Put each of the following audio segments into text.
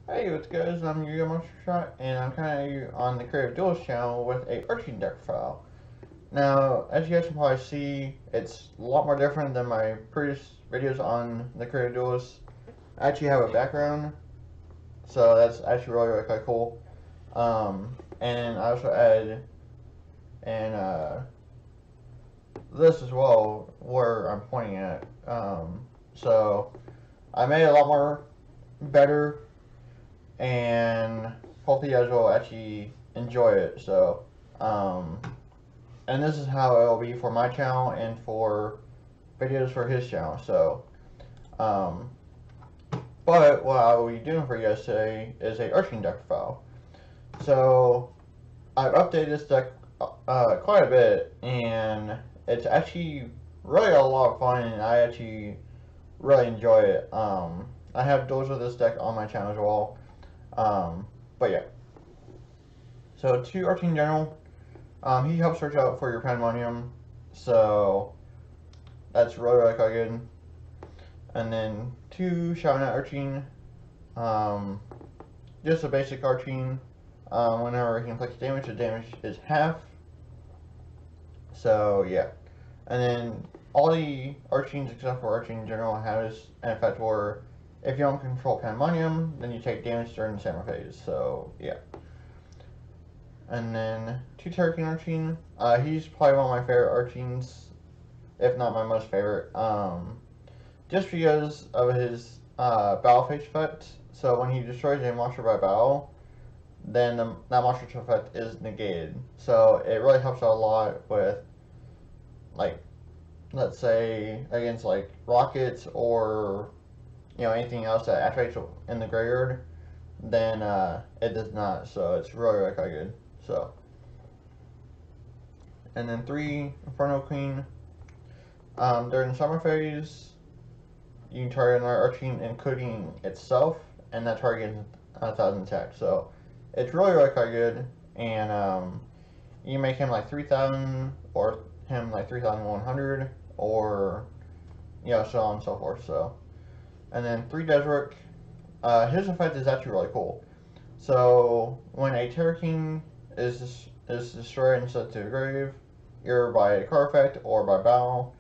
Hey, what's good? I'm Yugioh monstershot, and I'm kind of on the Creative Duelist channel with a Archfiend deck file. Now, as you guys can probably see, it's a lot more different than my previous videos on the Creative Duelist. I actually have a background, so that's actually really quite cool. And I also added and this as well, where I'm pointing at. So I made it a lot more better, and hopefully you guys will actually enjoy it. So, and this is how it'll be for my channel and for videos for his channel. So, um, but what I will be doing for you guys today is a Archfiend deck file. So, I've updated this deck quite a bit, and it's actually really a lot of fun, and I actually really enjoy it. I have duels with this deck on my channel as well. But yeah. So, to Archfiend General, he helps search out for your pandemonium, so that's really quite good. And then 2 Shouting at Archfiend, just a basic Archfiend. Whenever he inflicts damage, the damage is half. So yeah, and then all the Archfiends except for Archfiend General has an effect where if you don't control pandemonium, then you take damage during the summer phase. So yeah. And then 2 Turrican Archfiend. He's probably one of my favorite Archfiends, if not my most favorite. Just because of his battle phase effect. So when he destroys a monster by battle, then that monster's effect is negated. So it really helps out a lot with, like, let's say against like rockets or anything else that activates in the graveyard. Then it does not. So it's really quite good. So, and then 3 Inferno Queen. During the summer phase, you can target another Archfiend, including itself, and that target gets 1,000 attack. So it's really quite good, and you make him like 3,000 or him like 3,100, or so on and so forth. So, and then 3 Deseric. His effect is actually really cool. So when a Terror King is destroyed and sent to the grave, either by a card effect or by battle,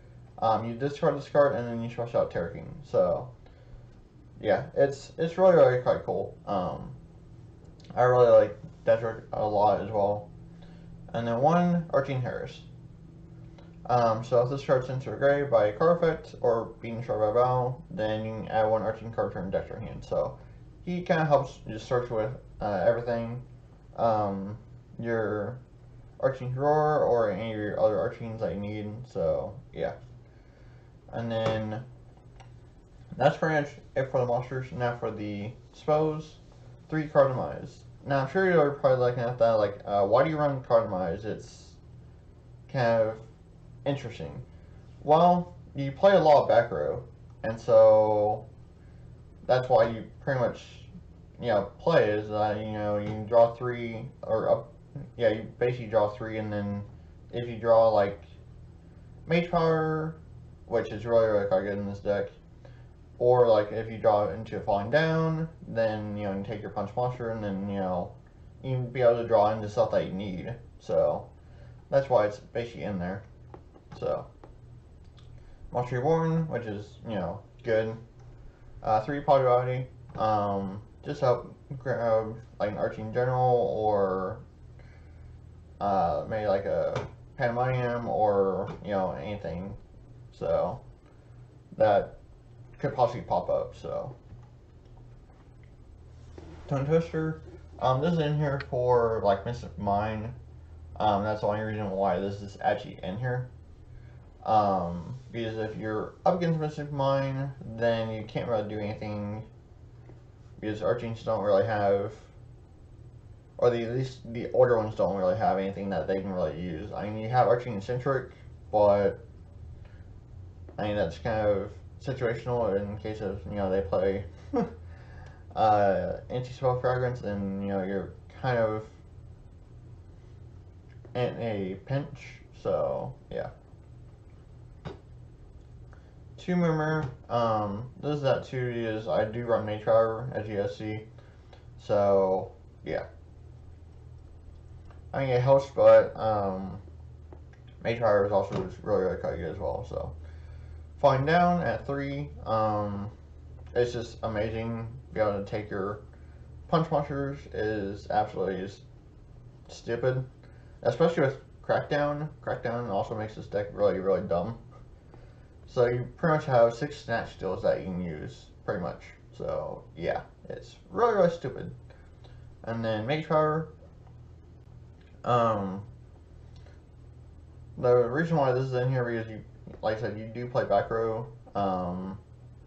you discard this card and then you swash out Terror King. So yeah, it's really quite cool. I really like Desert a lot as well. And then 1 Archfiend Harris. So if this card's sent to a grave by a card effect or being destroyed by battle, then you can add 1 Archfiend card from deck to your hand. So he kind of helps just search with everything. Your Archfiend drawer or any of your other Archfiends that you need. So yeah. And then that's pretty much it for the monsters. Now for the spells, 3 Card Demise. Now I'm sure you're probably looking at that like, why do you run Card Demise? It's kind of interesting. Well, you play a lot of back row, and so that's why you pretty much play is that you can draw 3 or up. Yeah, you basically draw 3, and then if you draw like Mage Power, which is really quite good in this deck, or like if you draw into a Falling Down, then you take your Punch Monster, and then you can be able to draw into stuff that you need. So that's why it's basically in there. So Monster Reborn, which is good. 3 Polyvity, just help grab like an Archfiend General, or maybe like a Pandemonium, or anything. So that could possibly pop up. So Tone Twister, this is in here for like Mystic Mine. That's the only reason why this is actually in here. Because if you're up against Mystic Mine, then you can't really do anything, because Archfiends don't really have, or at least the older ones don't really have anything that they can really use. I mean, you have Archfiend Centric, but I mean that's kind of situational in case of they play anti-spell fragrance, and you're kind of in a pinch. So yeah. 2 Murmur. This is that 2 is I do run Mage Power, as you guys see. So yeah, I mean it helps, but Mage Fire is also really quite good as well. So falling down at 3, it's just amazing. Being able to take your punch monsters is absolutely just stupid, especially with Crackdown. Crackdown also makes this deck really dumb. So you pretty much have 6 snatch steals that you can use, pretty much. So yeah, it's really stupid. And then Mage Power. The reason why this is in here is you, like I said, you do play back row.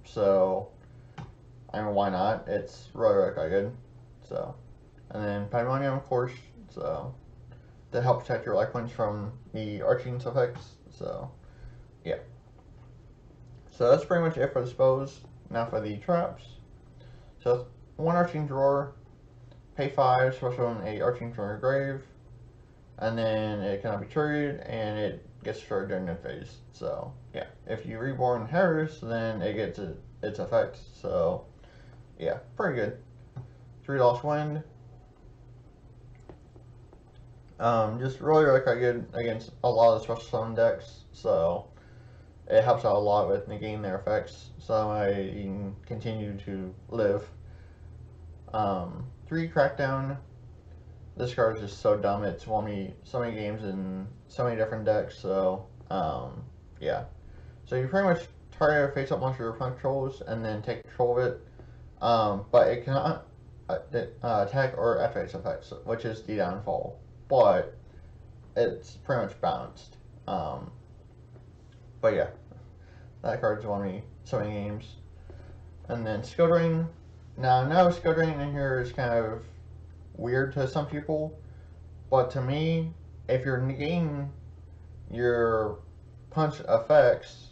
So I mean, why not? It's really quite good. So, and then Pandemonium, of course. So to help protect your life points from the Archfiend effects. So yeah. So that's pretty much it for the spells. Now for the traps. So 1 Archfiend drawer, pay 5, special on a Archfiend from your grave, and then it cannot be triggered, and it gets destroyed during the phase. So yeah, if you reborn Harris, then it gets its effects. So yeah, pretty good. 3 Lost Wind. Just really quite good against a lot of the special summon decks. So it helps out a lot with negating their effects, so you can continue to live. 3 Crackdown. This card is just so dumb. It's won me so many games in so many different decks. So yeah. So you pretty much target a face-up monster your opponent controls and then take control of it. But it cannot attack or activate its effects, which is the downfall. But it's pretty much balanced. But yeah, that card's won me so many games. And then Skill Drain. Now, I know Skill Drain in here is kind of weird to some people, but to me, if you're negating your punch effects,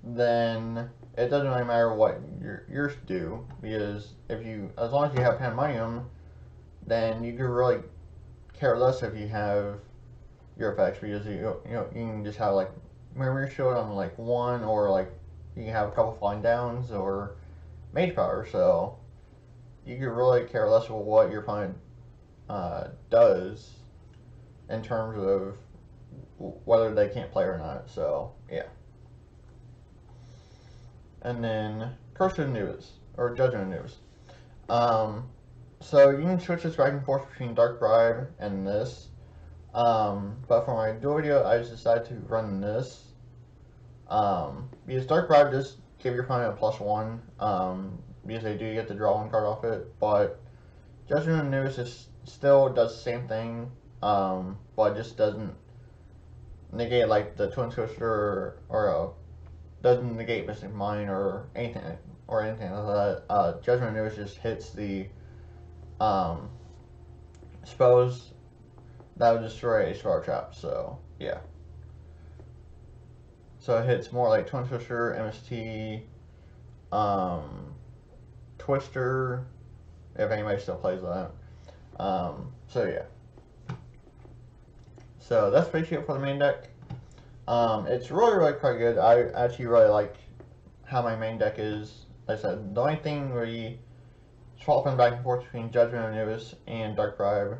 then it doesn't really matter what yours do, because as long as you have Pandemonium, then you can really care less if you have your effects, because you can just have like Memory Shield on like 1, or like you can have a couple flying downs or Mage Power, so you can really care less of what your opponent does in terms of whether they can't play or not. So yeah. And then Curse of Anubis, or Judgment of Anubis. So you can switch this back and forth between Dark Bribe and this. But for my duel video, I just decided to run this. Because Dark Bribe does give your opponent a +1, because they do get to draw 1 card off it. But Judgment of Anubis still does the same thing, but just doesn't negate like the Twin Twister, or doesn't negate Mystic Mine or anything like that. Judgment of Anubis just hits the spells that would destroy a spell trap. So yeah. So it hits more like Twin Twister, MST, Twister, if anybody still plays that. So yeah. So that's basically it for the main deck. It's really quite good. I actually really like how my main deck is. Like I said, the only thing where you swapping back and forth between Judgment of Anubis and Dark Bribe,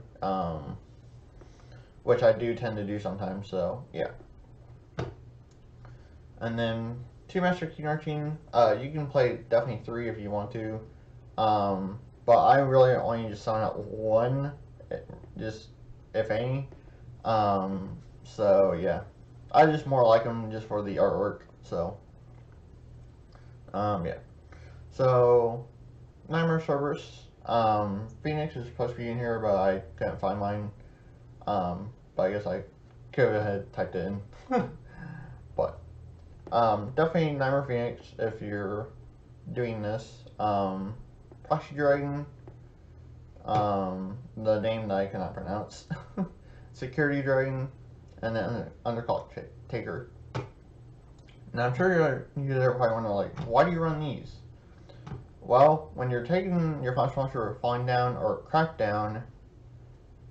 which I do tend to do sometimes. So yeah. And then 2 MasterswagKing Archfiend. You can play definitely 3 if you want to. But I really only just summon out 1, just if any. So yeah, I just more like them just for the artwork. So yeah. So Nightmare Cerberus. Phoenix is supposed to be in here, but I couldn't find mine. But I guess I could have typed it in. But definitely Nightmare Phoenix if you're doing this. Proxy Dragon, the name that I cannot pronounce. Security Dragon, and then Underclock Taker. Now I'm sure you guys are probably wondering, like, why do you run these? Well, when you're taking your punch monster or Falling Down or Crackdown,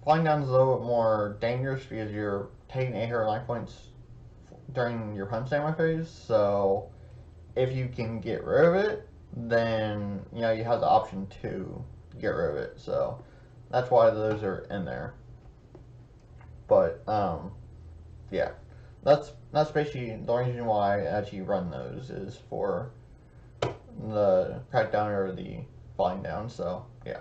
Falling Down is a little bit more dangerous because you're taking 800 life points during your punch standby phase. So if you can get rid of it, then you have the option to get rid of it. So that's why those are in there. But yeah, that's basically the reason why I actually run those, is for the crackdown or the falling down. So yeah,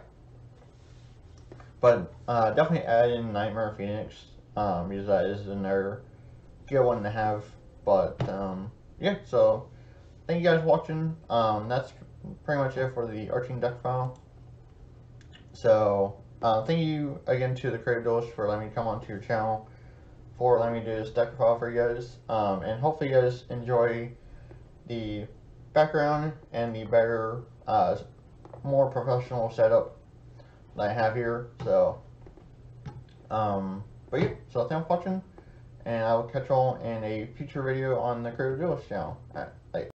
but definitely add in Nightmare Phoenix, because that is another good one to have. But yeah, so thank you guys for watching. That's pretty much it for the Archfiend deck file. So thank you again to the Creative Duelist for letting me come onto your channel, for letting me do this deck file for you guys. And hopefully you guys enjoy the background and the better, more professional setup that I have here. So, but yeah, so thanks for watching, and I will catch you all in a future video on the Creative Duelist channel. Alright, bye.